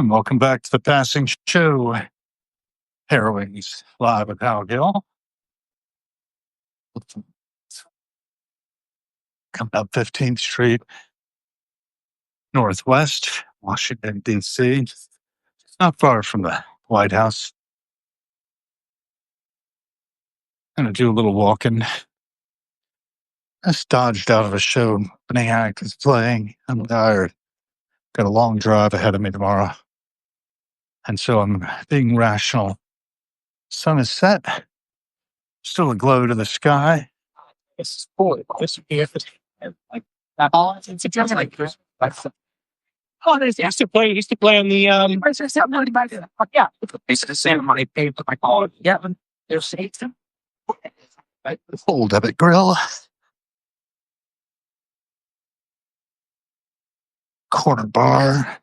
And welcome back to the Passing Show. Harrowings live with Hal Gill. Coming up 15th Street Northwest, Washington, D.C. It's not far from the White House. Going to do a little walking. I just dodged out of a show. Opening act is playing. I'm tired. Got a long drive ahead of me tomorrow. And so I'm being rational. Sun is set. Still a glow to the sky. It's cool. This like that all it's just like this. Oh, there's used to play on the yeah. It's the same money paid for my call. Yeah, and there's Satan. Full debit grill. Corner bar.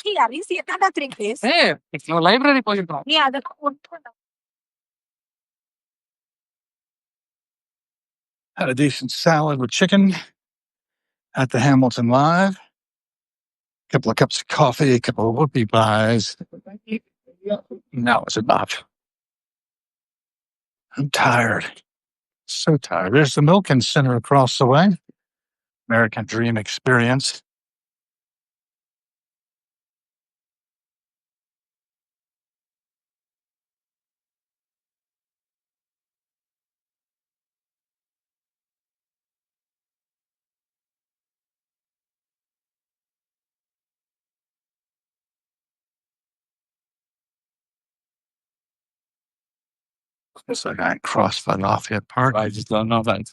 Yeah, it's your library for yeah, Had a decent salad with chicken at the Hamilton Live. A couple of cups of coffee, a couple of whoopie pies. No, it's enough. I'm tired. So tired. There's the Milken Center across the way. American Dream Experience. Looks like I crossed by Lafayette Park. I just don't know that.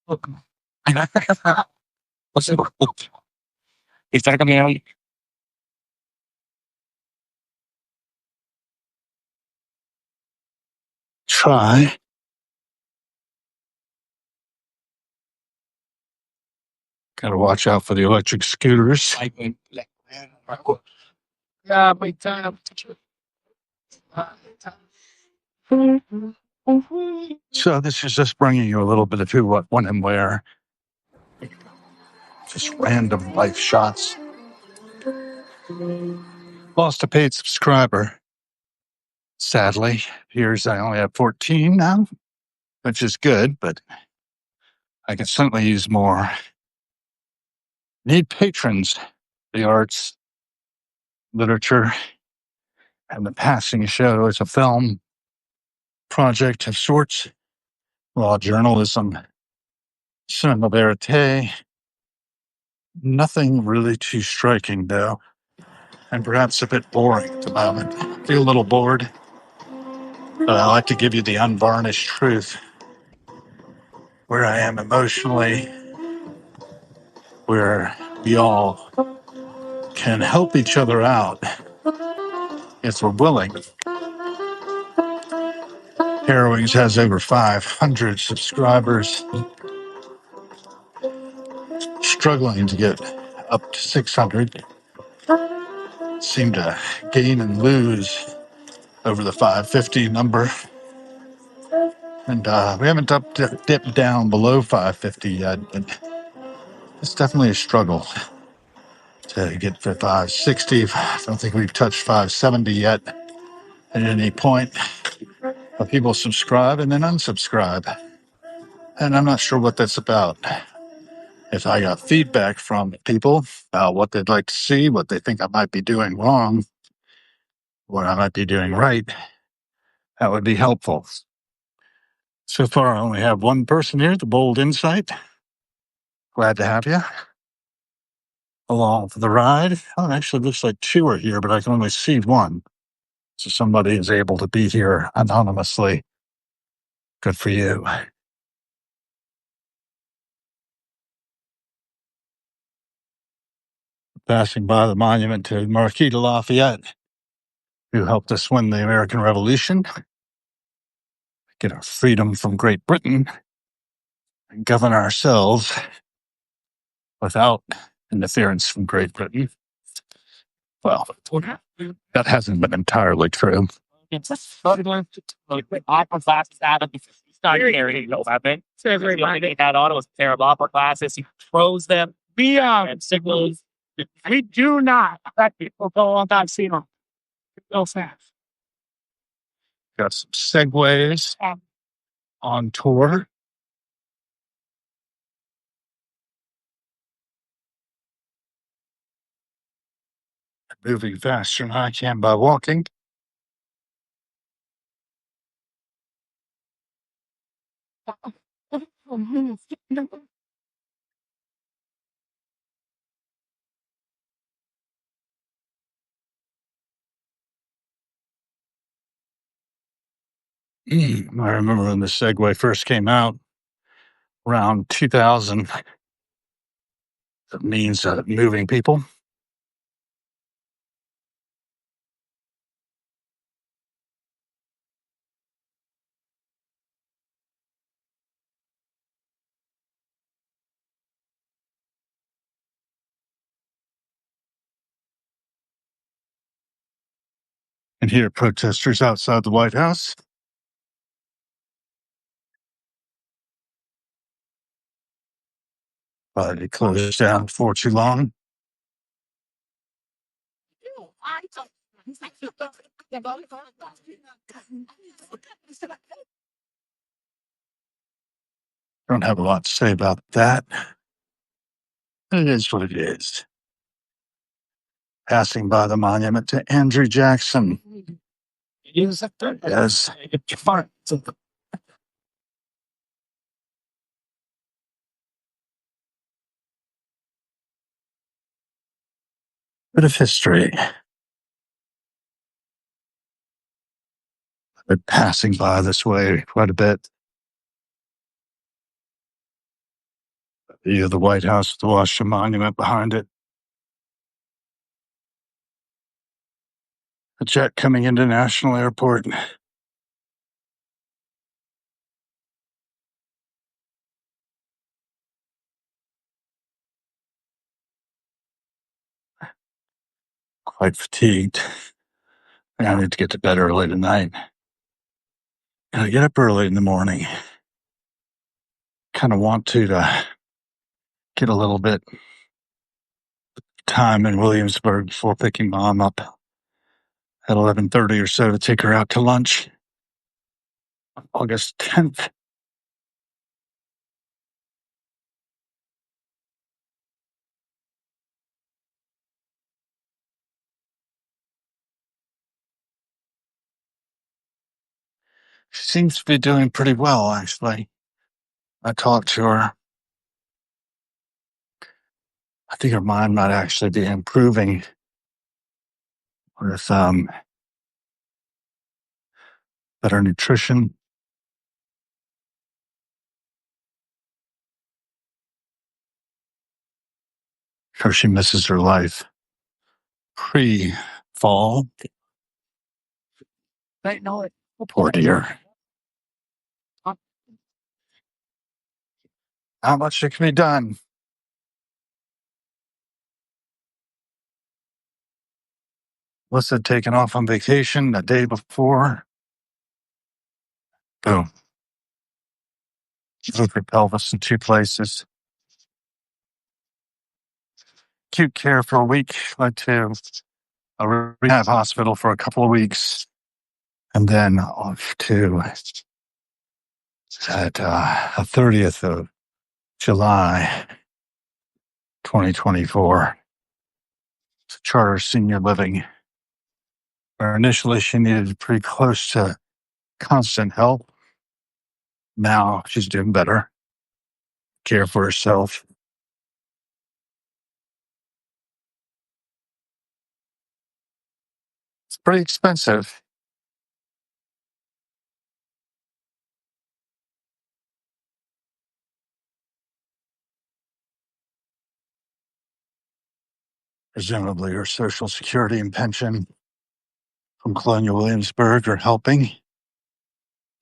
Look. What's it? Is that coming out? Try. Gotta watch out for the electric scooters. Yeah, big time. So this is just bringing you a little bit of who, what, when, and where. Just random life shots. Lost a paid subscriber. Sadly, appears I only have 14 now, which is good, but I could certainly use more. Need patrons. The arts, literature, and the Passing Show is a film project of sorts. Raw journalism, cinema verite. Nothing really too striking, though, and perhaps a bit boring at the moment. I feel a little bored, but I like to give you the unvarnished truth. Where I am emotionally, where we all can help each other out if we're willing. Harrowings has over 500 subscribers, struggling to get up to 600. Seem to gain and lose over the 550 number. And we haven't dipped down below 550 yet, but it's definitely a struggle to get to 560. I don't think we've touched 570 yet at any point. But people subscribe and then unsubscribe. And I'm not sure what that's about. If I got feedback from people about what they'd like to see, what they think I might be doing wrong, what I might be doing right, that would be helpful. So far, I only have one person here, the Bold Insight. Glad to have you along for the ride. Oh, it actually looks like two are here, but I can only see one. So somebody is able to be here anonymously. Good for you. Passing by the monument to Marquis de Lafayette, who helped us win the American Revolution, get our freedom from Great Britain, and govern ourselves without interference from Great Britain. Well, that hasn't been entirely true. It's opera classes out of not carrying no weapon. So everybody had auto pair of opera classes. He throws them. We do not let people go on that scene so fast. Got some segways on tour. Moving faster than I can by walking. I remember when the Segway first came out around 2000. It means moving people. And here, protesters outside the White House. They closed down for too long. Don't have a lot to say about that. It is what it is. Passing by the monument to Andrew Jackson. Yes. Bit of history. I've been passing by this way quite a bit. View of the White House with the Washington Monument behind it. A jet coming into National Airport. Quite fatigued. I need to get to bed early tonight. I get up early in the morning. Kind of want to get a little bit time in Williamsburg before picking Mom up at 11:30 or so to take her out to lunch. August 10th. She seems to be doing pretty well, actually. I talked to her. I think her mind might actually be improving with better nutrition. Sure, she misses her life pre-fall. Poor dear. Not much that can be done. Melissa had taken off on vacation the day before. Boom. She broke her pelvis in 2 places. Acute care for a week, went to a rehab hospital for a couple of weeks, and then off to at the 30th of July, 2024. It's a charter senior living, where initially she needed pretty close to constant help. Now she's doing better. Care for herself. It's pretty expensive. Presumably her Social Security and pension from Colonial Williamsburg are helping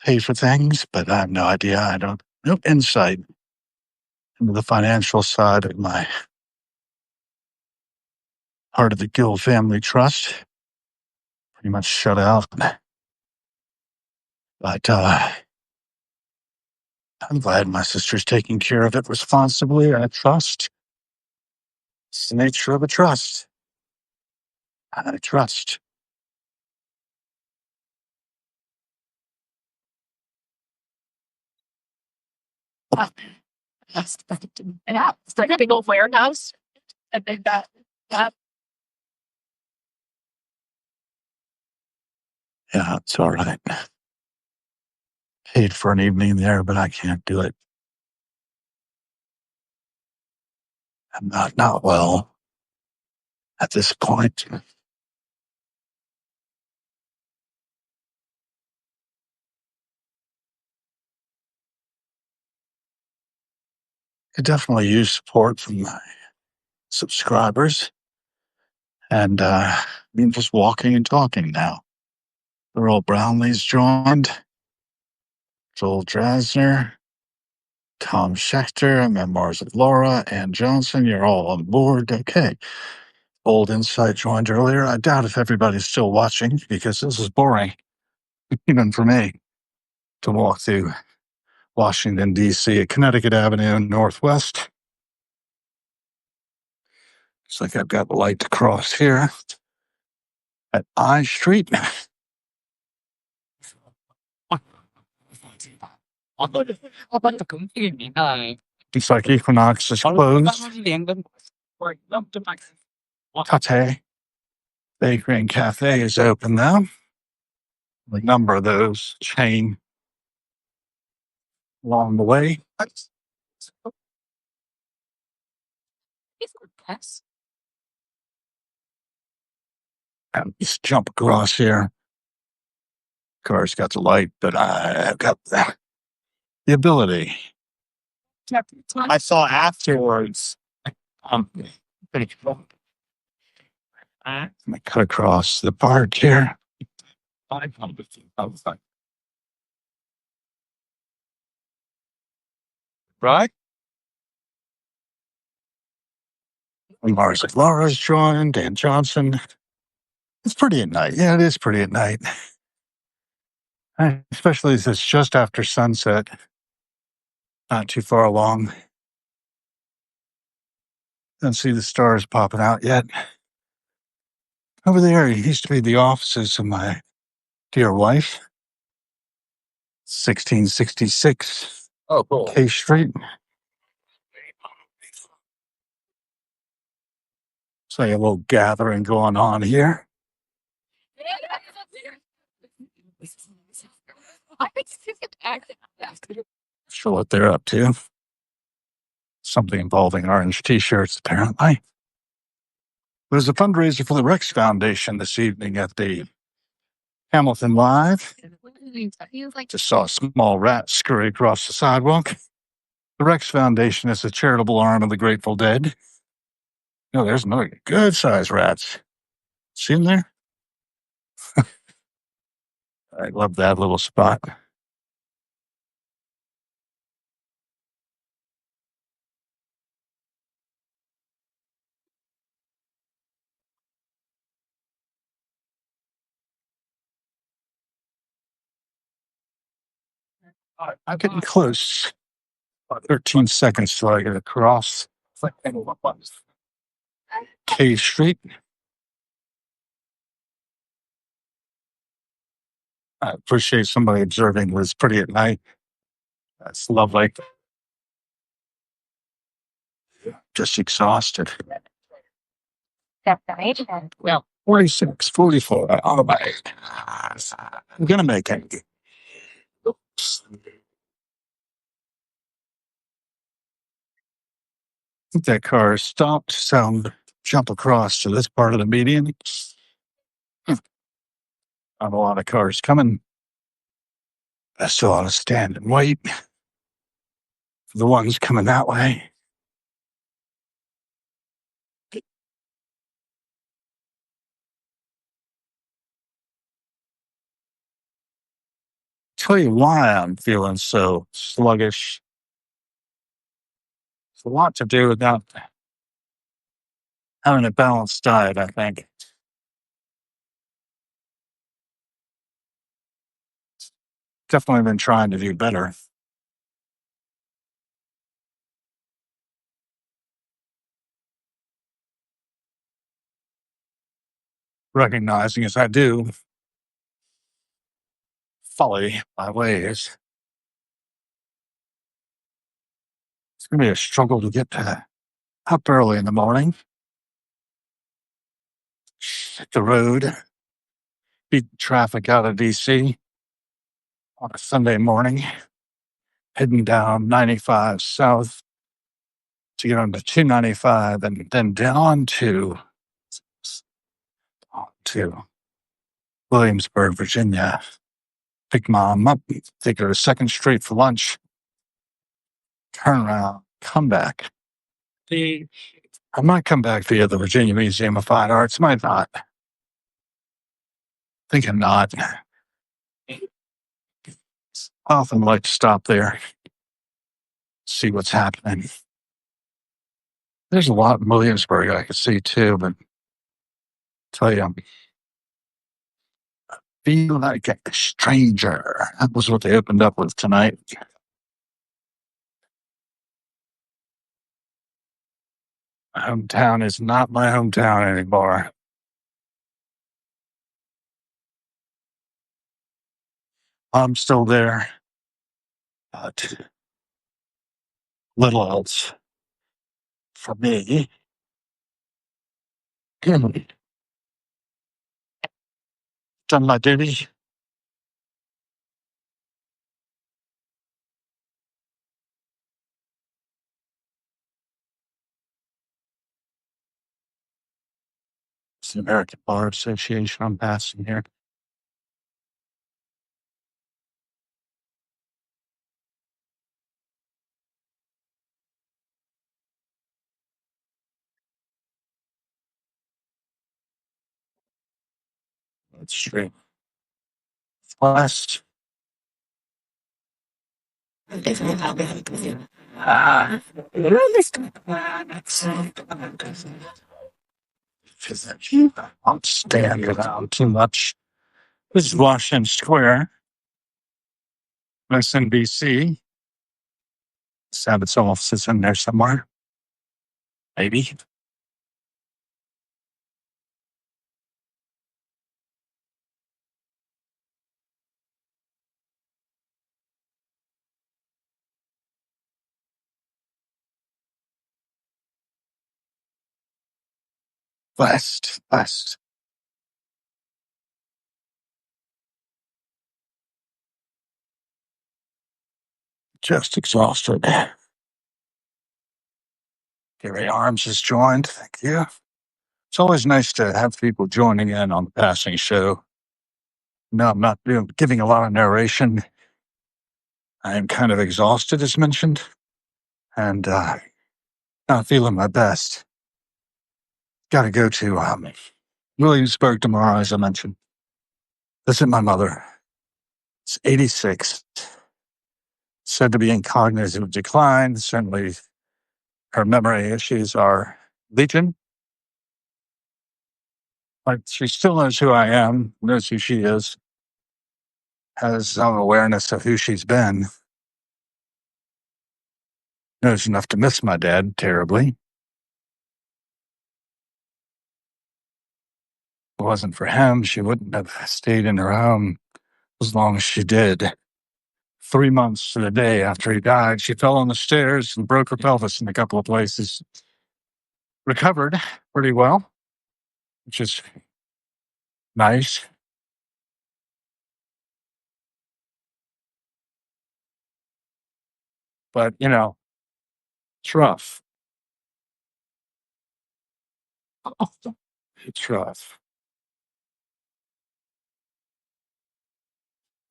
pay for things, but I have no idea. I don't no insight into the financial side of my part of the Gill family trust. Pretty much shut out. But I'm glad my sister's taking care of it responsibly. I trust. It's the nature of a trust. I trust. That's yeah. It's like a big old warehouse, and they've got Yeah, it's all right. Paid for an evening there, but I can't do it. I'm not well at this point. Could definitely use support from my subscribers. And I mean, just walking and talking now. Earl Brownlee's joined, Joel Drasner, Tom Schechter, Memoirs of Laura, Ann Johnson. You're all on board. Okay. Old Insight joined earlier. I doubt if everybody's still watching because this is boring, even for me, to walk through Washington, D.C. at Connecticut Avenue Northwest. Looks like I've got the light to cross here at I Street. Looks like Equinox is closed. Tate Bakery and Cafe is open though. A number of those chain along the way. And just jump across here. Car's got the light, but I've got the ability. I saw afterwards. Pretty cool. I cut across the park here. Right? Mars and Laura's joined, Dan Johnson. It's pretty at night. Yeah, it is pretty at night. Especially as it's just after sunset. Not too far along. Don't see the stars popping out yet. Over there used to be the offices of my dear wife. 1666 K Street. So a little gathering going on here. Sure what they're up to. Something involving orange t-shirts, apparently. There's a fundraiser for the Rex Foundation this evening at the Hamilton Live. Just saw a small rat scurry across the sidewalk. The Rex Foundation is a charitable arm of the Grateful Dead. Oh, there's another good-sized rats. See him there? I love that little spot. I'm getting close. About 13 seconds till I get across K Street. I appreciate somebody observing was pretty at night. That's lovely. Just exhausted. Well, 46, 44. All right. I'm going to make it. Oops. I think that car is stopped, so I'm gonna jump across to this part of the median. Not a lot of cars coming. I still ought to stand and wait for the ones coming that way. Tell you why I'm feeling so sluggish. It's a lot to do with not having a balanced diet, I think. Definitely been trying to do better. recognizing as I do folly my ways. It's going to be a struggle to get up early in the morning, hit the road, beat the traffic out of DC on a Sunday morning, heading down 95 south to get onto 295 and then down to Williamsburg, Virginia. Pick mom up, take her to Second Street for lunch, turn around, come back. I might come back via the Virginia Museum of Fine Arts, might not. Thinking not. I often like to stop there, see what's happening. There's a lot in Williamsburg I could see too, but tell you, feel like a stranger. That was what they opened up with tonight. My hometown is not my hometown anymore. I'm still there, but little else for me. Done my duty. It's the American Bar Association I'm passing here. That's true. Last. I'll stand around too much. This is Washington Square, SNBC. It's have its offices in there somewhere. Maybe. West. Just exhausted. Gary Arms has joined. Thank you. It's always nice to have people joining in on the passing show. No, I'm not giving a lot of narration. I am kind of exhausted, as mentioned, and not feeling my best. Got to go to Williamsburg tomorrow, as I mentioned. Visit my mother. It's 86. Said to be in cognitive decline. Certainly, her memory issues are legion. But she still knows who I am, knows who she is, has some awareness of who she's been, knows enough to miss my dad terribly. If it wasn't for him, she wouldn't have stayed in her home as long as she did. 3 months to the day after he died, she fell on the stairs and broke her pelvis in a couple of places. Recovered pretty well, which is nice. But, it's rough. It's rough.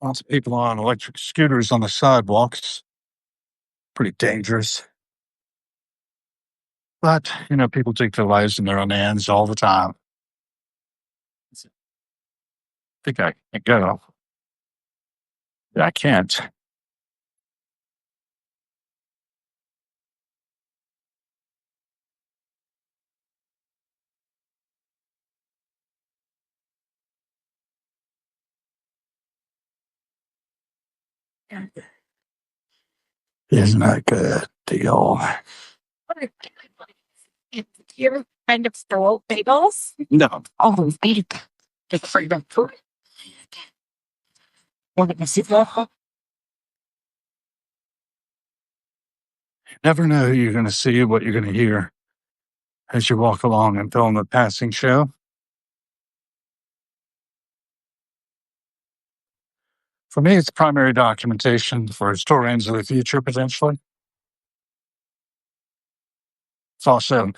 Lots of people on electric scooters on the sidewalks. Pretty dangerous. But, people take their lives in their own hands all the time. I think I can go. I can't. Isn't that a good deal? You're kind of stole bagels? No. Oh, It's free back food. Want to see that? Never know who you're going to see, what you're going to hear as you walk along and film a passing show. For me, it's primary documentation for historians of the future, potentially. It's also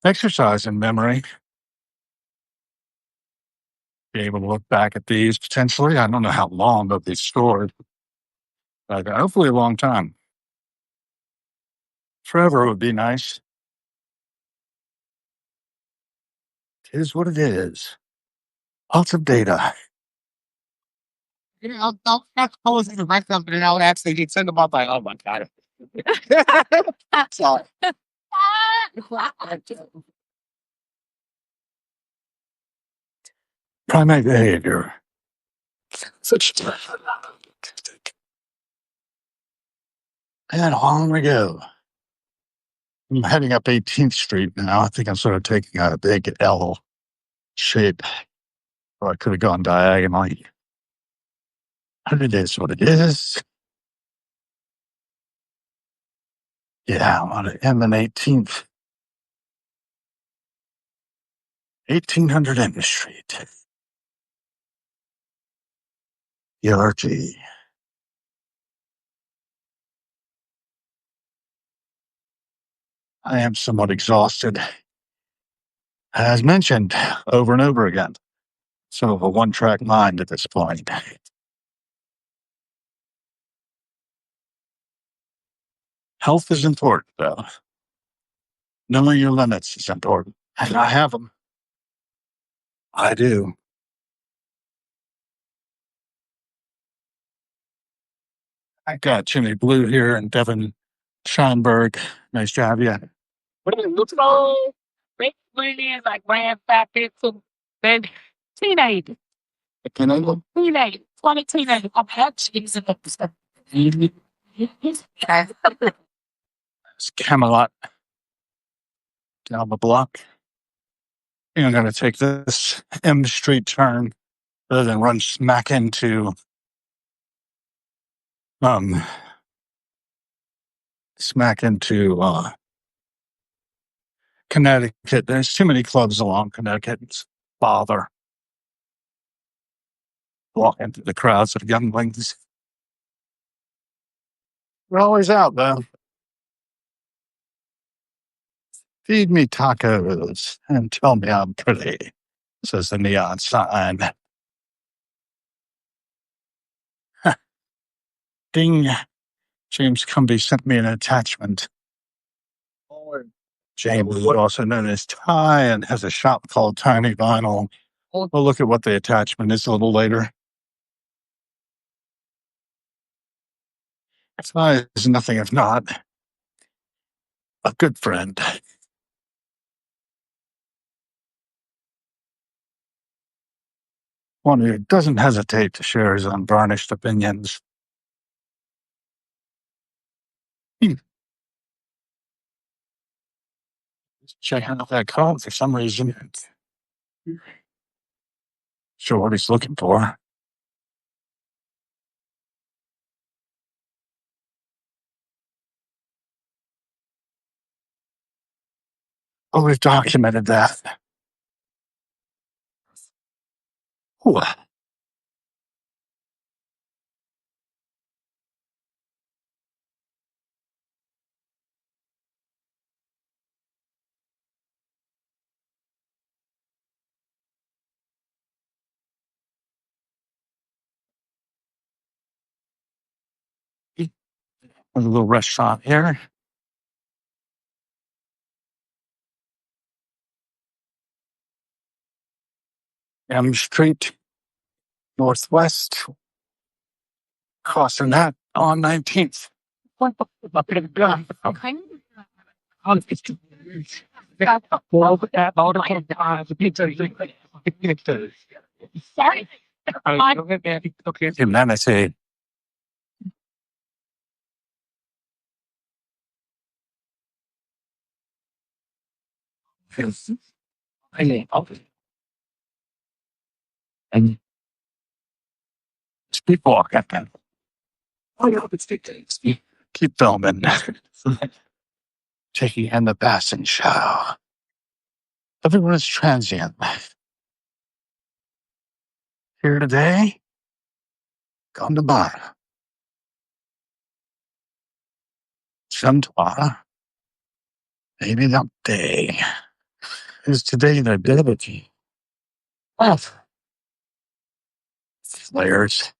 exercise in memory. Be able to look back at these potentially. I don't know how long they'll be stored, but hopefully a long time. Forever would be nice. It is what it is. Lots of data. I'll close it myself, and I would actually get sent about like, oh my god. Sorry. Primate behavior. Such. And on we go. I'm heading up 18th Street now. I think I'm sort of taking a big L shape. Or I could have gone diagonally. But it is what it is. Yeah, I'm on M and 18th. 1800 M Street. ERG. I am somewhat exhausted. As mentioned over and over again. Sort of a one-track mind at this point. Health is important, though. Knowing your limits is important. And I have them. I do. I got Jimmy Blue here and Devin Scheinberg. Nice to have you. What is it? So basically, it's like ran back into then teenage. Teenage. 20 teenage. I'm actually using the stuff. It's Camelot down the block. I'm going to take this M Street turn rather than run smack into Connecticut. There's too many clubs along Connecticut. It's bother. Walk into the crowds of younglings. We're always out, though. Feed me tacos and tell me I'm pretty, says the neon sign. Ding. James Cumby sent me an attachment. James is also known as Ty and has a shop called Tiny Vinyl. We'll look at what the attachment is a little later. Ty is nothing if not a good friend. One who doesn't hesitate to share his unvarnished opinions. Checking out that card for some reason. Sure what he's looking for. Oh, we've documented that. Ooh. There's a little restaurant here. M Street, Northwest. Crossing that on 19th. Okay. Sorry. Humanity. And sleepwalk at them. Oh, yeah, it's keep filming. Taking in the passing show. Everyone is transient. Here today, gone tomorrow. Some tomorrow. Maybe that day. Is today the ability of flares.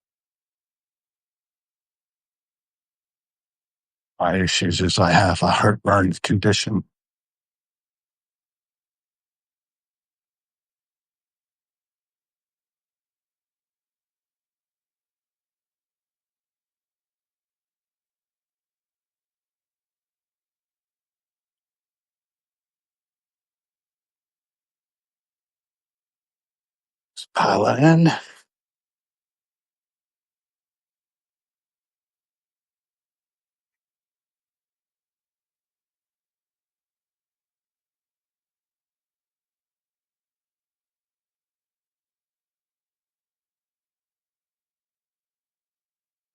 My issues is I have a heartburn condition. Pile it in.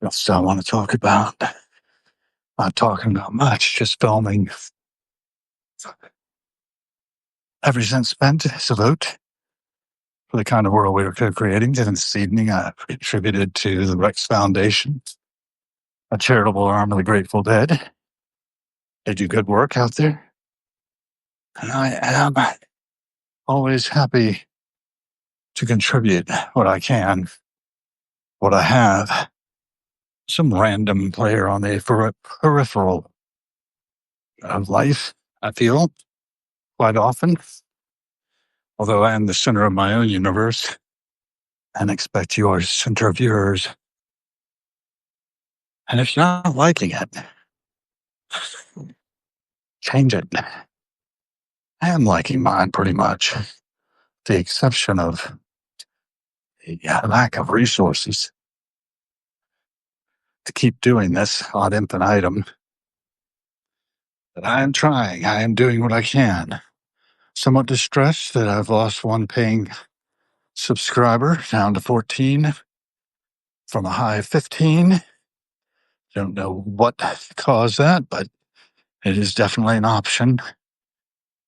That's what I want to talk about. Not talking about much, just filming. Every cent spent is a vote for the kind of world we are co-creating. And this evening, I contributed to the Rex Foundation, a charitable arm of the Grateful Dead. They do good work out there. And I am always happy to contribute what I can, what I have. Some random player on the peripheral of life, I feel, quite often. Although I am the center of my own universe and expect yours, center of yours. And if you're not liking it, change it. I am liking mine pretty much, the exception of the lack of resources to keep doing this ad infinitum. But I am trying. I am doing what I can. Somewhat distressed that I've lost one paying subscriber down to 14 from a high of 15. Don't know what caused that, but it is definitely an option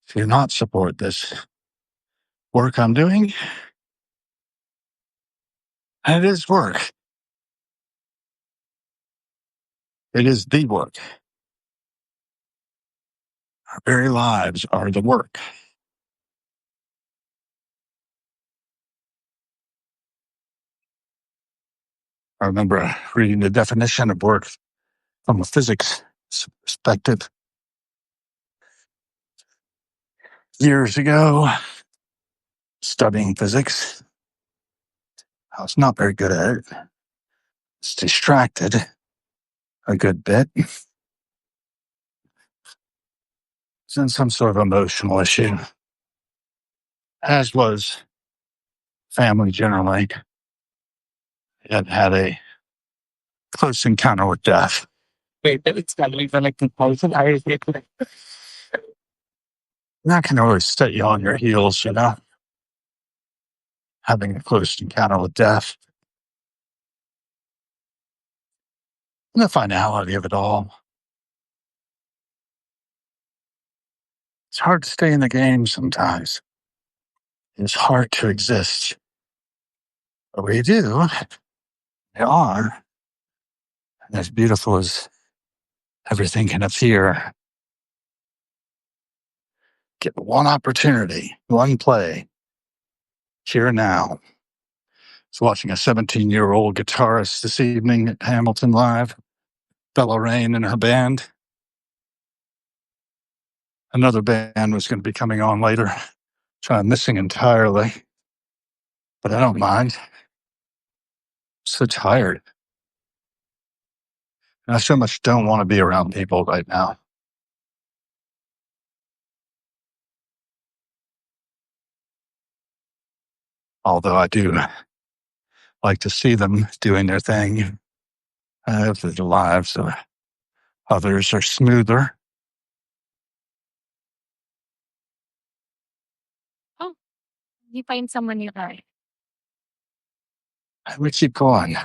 to not support this work I'm doing. And it is work. It is the work. Our very lives are the work. I remember reading the definition of work from a physics perspective years ago, studying physics. I was not very good at it. It's distracted a good bit. It's in some sort of emotional issue, as was family generally. It had a close encounter with death. Wait, it's got to be like compulsive. That can really set you on your heels, having a close encounter with death. And the finality of it all. It's hard to stay in the game sometimes. It's hard to exist. But we do. We are. And as beautiful as everything can appear, get one opportunity, one play, here and now. I was watching a 17-year-old guitarist this evening at Hamilton Live, Bella Rain and her band. Another band was going to be coming on later, which I'm missing entirely. But I don't mind. I'm so tired. And I so much don't want to be around people right now. Although I do like to see them doing their thing. If the lives of others are smoother. Oh, you find someone you like. We keep going.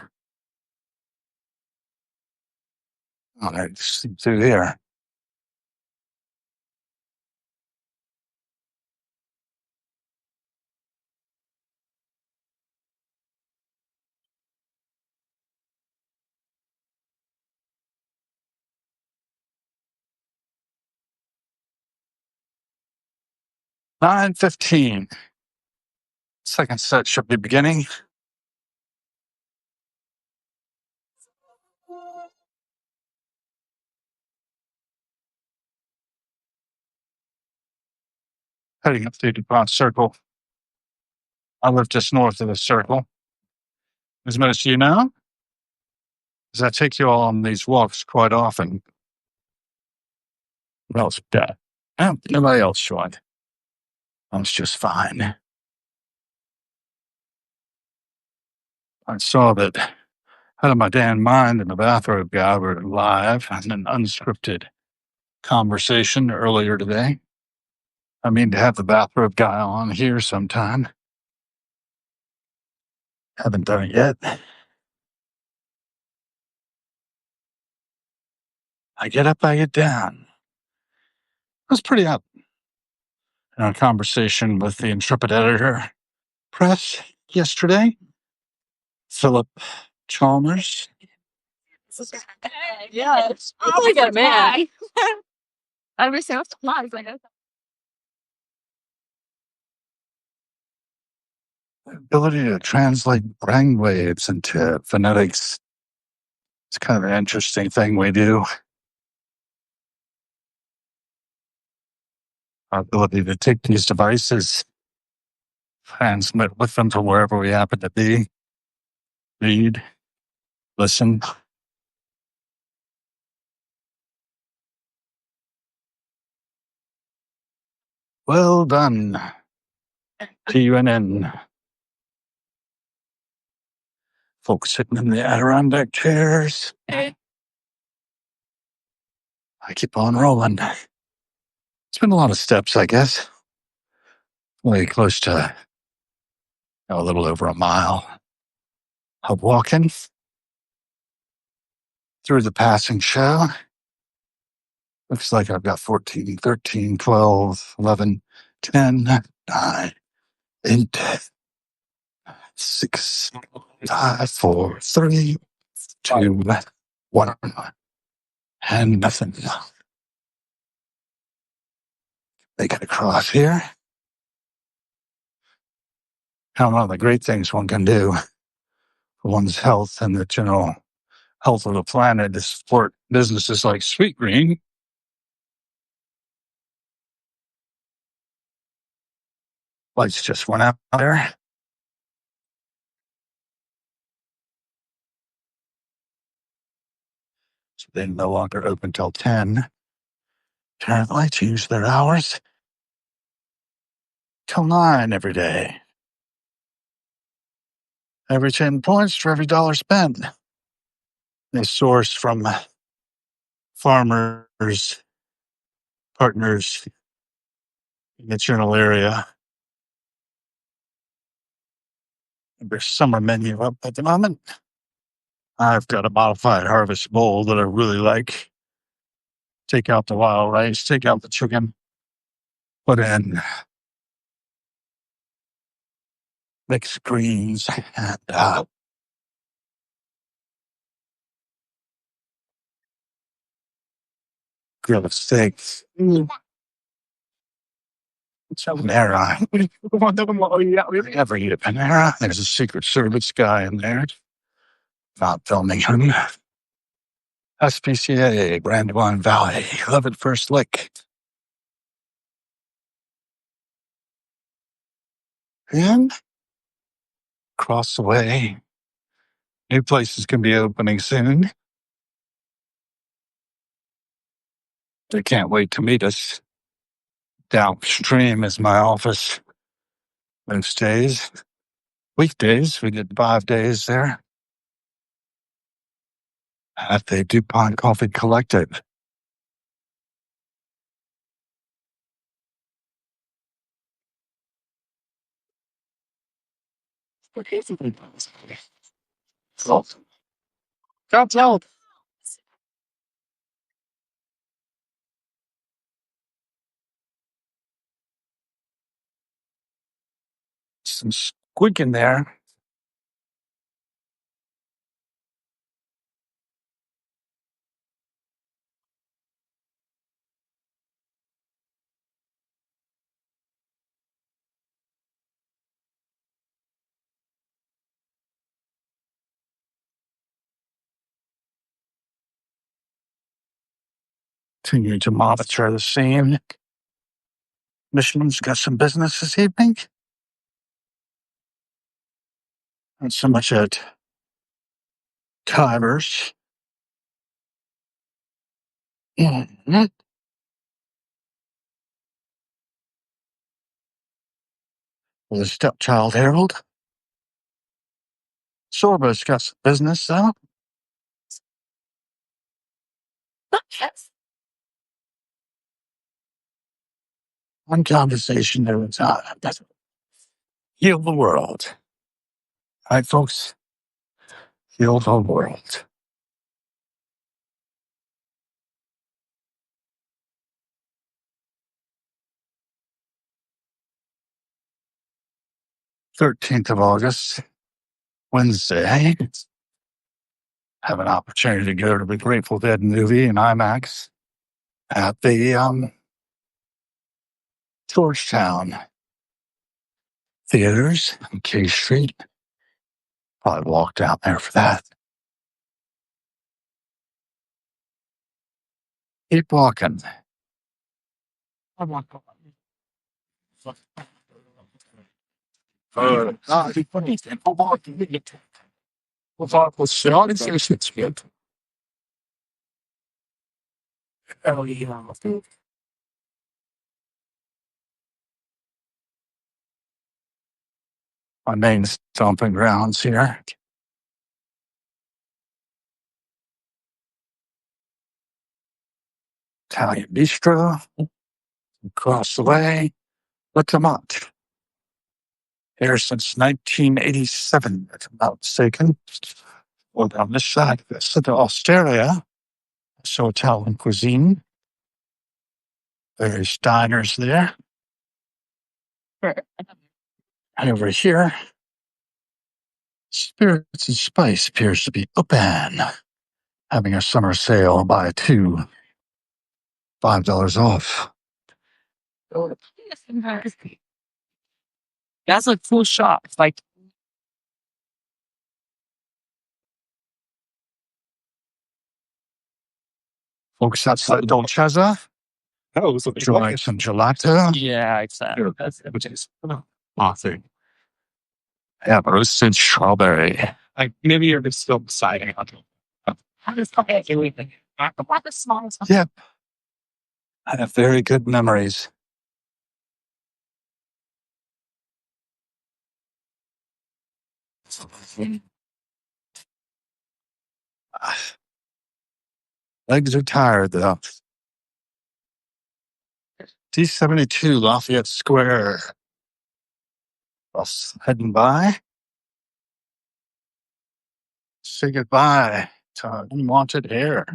All right, sleep through here. $9:15. Second set should be beginning. Heading up the DuPont Circle. I live just north of the circle. As most of you know, as I take you all on these walks quite often. What else dead? Nobody else joined. I was just fine. I saw that out of my damn mind and the bathrobe guy were live in an unscripted conversation earlier today. I mean to have the bathrobe guy on here sometime. Haven't done it yet. I get up, I get down. I was pretty up in a conversation with the intrepid editor press yesterday, Philip Chalmers. Yes. Oh, I get mad. I was so surprised. Ability to translate brainwaves into phonetics. It's kind of an interesting thing we do. Our ability to take these devices, transmit with them to wherever we happen to be, read, listen. Well done, TUNN. Folks sitting in the Adirondack chairs. I keep on rolling. It's been a lot of steps, I guess. Way close to a little over a mile of walking through the passing show. Looks like I've got 14, 13, 12, 11, 10, 9, 8, 6, 5, 4, 3, 2, 1, and nothing. Make it across here. Now, one of the great things one can do for one's health and the general health of the planet is support businesses like Sweet Green. Lights just went out there. So they're no longer open till 10. Apparently, change their hours till 9 every day. Every 10 points for every dollar spent. They source from farmers, partners in the general area. Their summer menu up at the moment. I've got a modified harvest bowl that I really like. Take out the wild rice, take out the chicken, put in mixed greens and grilled steaks. Panera. Never eat a Panera. There's a Secret Service guy in there. Not filming him. SPCA, Brandywine Valley. Love at first lick. And across the way, new places can be opening soon. They can't wait to meet us. Downstream is my office. Most days, weekdays, we did 5 days there at the DuPont Coffee Collective. Don't tell. Some squeak in there. Continue to monitor the scene. Michelin's got some business this evening. Not so much at Tivers. Mhm. With a stepchild Harold. Sorba's got some business, though. One conversation at a time. Heal the world. All right, folks? Heal the world. August 13th, Wednesday. Have an opportunity to go to the Grateful Dead movie in IMAX at the Georgetown Theaters on K Street. Probably walk down there for that. Keep walking. My main stomping grounds here. Italian Bistro. Across the way. Look them up. Here since 1987, if I'm not mistaken. Well, down this side, this is the Osteria. So Italian cuisine. Various diners there. And over here, Spirits and Spice appears to be open. Having a summer sale, buy two, $5 off. That's a cool shop. It's like Folks outside Dolcezza, oh, so enjoying some gelato. yeah, exactly. That's it. Which is awesome. Yeah, roasted strawberry. Like maybe you're just still deciding on. I'm just okay. Everything. What the smallest? Yep. I have very good memories. Legs are tired, though. D72 Lafayette Square. Us heading by. Say goodbye to unwanted hair.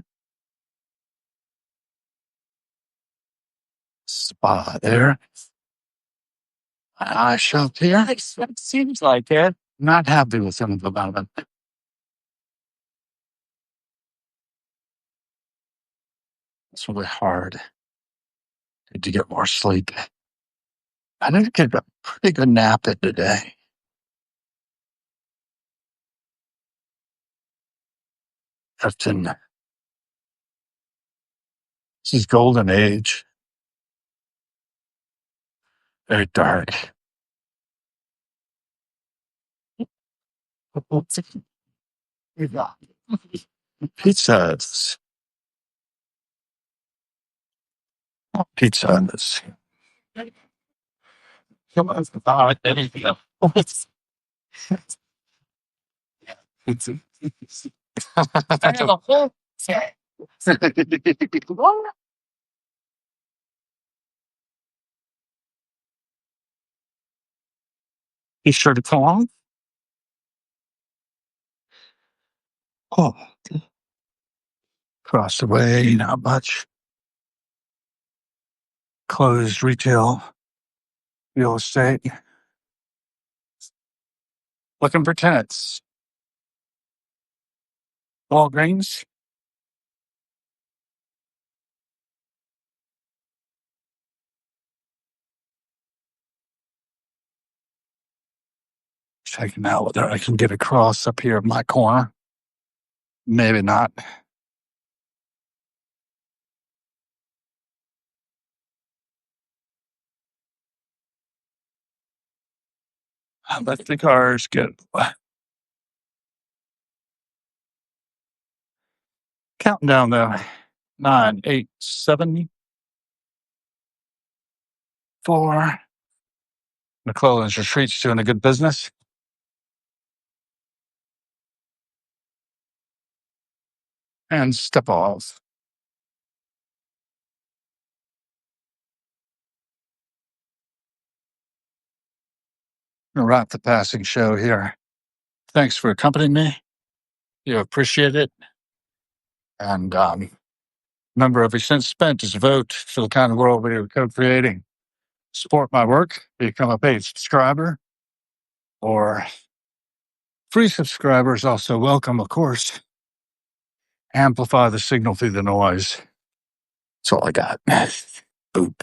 Spa there. Eye shop here. It seems like it. Not happy with some of the moment. It's really hard. Need to get more sleep. I did get a pretty good nap in today. Often, this is golden age. Very dark. Pizzas. Pizzas. Come on, it's I have a whole set. Be sure to come on. Oh, across the way, not much. Closed retail, real estate. Looking for tenants. Walgreens. Checking out whether I can get across up here at my corner. Maybe not. I let the cars get. Counting down though. 9, 8, 7, 4. McClellan's Retreat's doing a good business. And step off. Gonna wrap the passing show here. Thanks for accompanying me. You appreciate it. And remember, every cent spent is a vote for the kind of world we are co-creating. Support my work, become a paid subscriber, or free subscribers also welcome, of course. Amplify the signal through the noise. That's all I got. Boop.